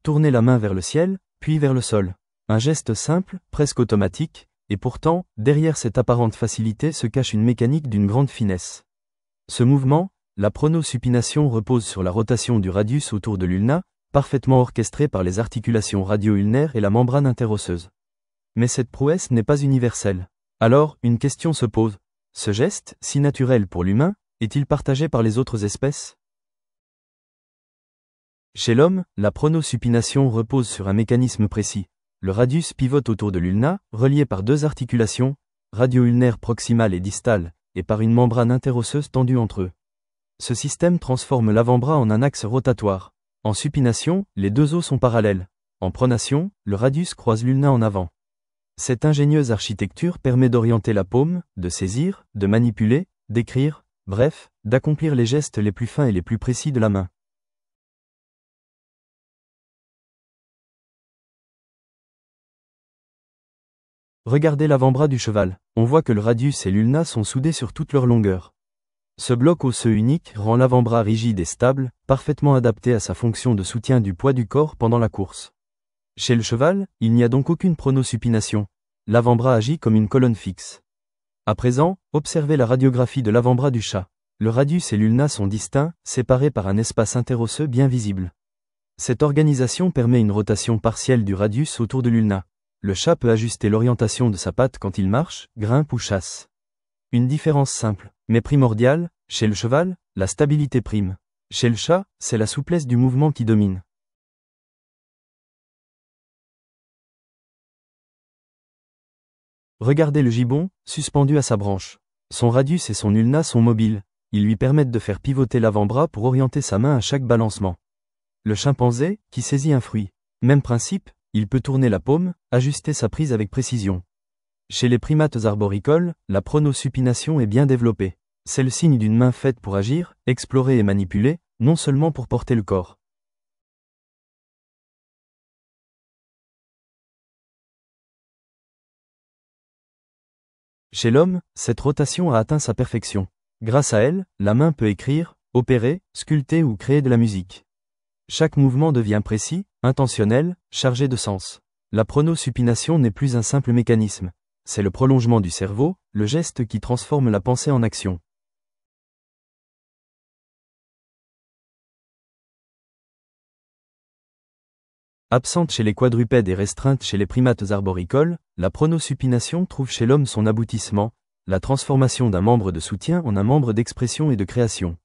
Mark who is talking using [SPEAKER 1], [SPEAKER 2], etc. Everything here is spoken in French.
[SPEAKER 1] tourner la main vers le ciel, puis vers le sol. Un geste simple, presque automatique, et pourtant, derrière cette apparente facilité se cache une mécanique d'une grande finesse. Ce mouvement, la pronosupination, repose sur la rotation du radius autour de l'ulna, parfaitement orchestrée par les articulations radio-ulnaires et la membrane interosseuse. Mais cette prouesse n'est pas universelle. Alors, une question se pose. Ce geste, si naturel pour l'humain, est-il partagé par les autres espèces? Chez l'homme, la pronosupination repose sur un mécanisme précis. Le radius pivote autour de l'ulna, relié par deux articulations, radio-ulnaire proximale et distale, et par une membrane interosseuse tendue entre eux. Ce système transforme l'avant-bras en un axe rotatoire. En supination, les deux os sont parallèles. En pronation, le radius croise l'ulna en avant. Cette ingénieuse architecture permet d'orienter la paume, de saisir, de manipuler, d'écrire, bref, d'accomplir les gestes les plus fins et les plus précis de la main. Regardez l'avant-bras du cheval. On voit que le radius et l'ulna sont soudés sur toute leur longueur. Ce bloc osseux unique rend l'avant-bras rigide et stable, parfaitement adapté à sa fonction de soutien du poids du corps pendant la course. Chez le cheval, il n'y a donc aucune pronosupination. L'avant-bras agit comme une colonne fixe. À présent, observez la radiographie de l'avant-bras du chat. Le radius et l'ulna sont distincts, séparés par un espace interosseux bien visible. Cette organisation permet une rotation partielle du radius autour de l'ulna. Le chat peut ajuster l'orientation de sa patte quand il marche, grimpe ou chasse. Une différence simple, mais primordiale, chez le cheval, la stabilité prime. Chez le chat, c'est la souplesse du mouvement qui domine. Regardez le gibbon, suspendu à sa branche. Son radius et son ulna sont mobiles. Ils lui permettent de faire pivoter l'avant-bras pour orienter sa main à chaque balancement. Le chimpanzé, qui saisit un fruit. Même principe, il peut tourner la paume, ajuster sa prise avec précision. Chez les primates arboricoles, la pronosupination est bien développée. C'est le signe d'une main faite pour agir, explorer et manipuler, non seulement pour porter le corps. Chez l'homme, cette rotation a atteint sa perfection. Grâce à elle, la main peut écrire, opérer, sculpter ou créer de la musique. Chaque mouvement devient précis, intentionnel, chargé de sens. La pronosupination n'est plus un simple mécanisme. C'est le prolongement du cerveau, le geste qui transforme la pensée en action. Absente chez les quadrupèdes et restreinte chez les primates arboricoles, la pronosupination trouve chez l'homme son aboutissement, la transformation d'un membre de soutien en un membre d'expression et de création.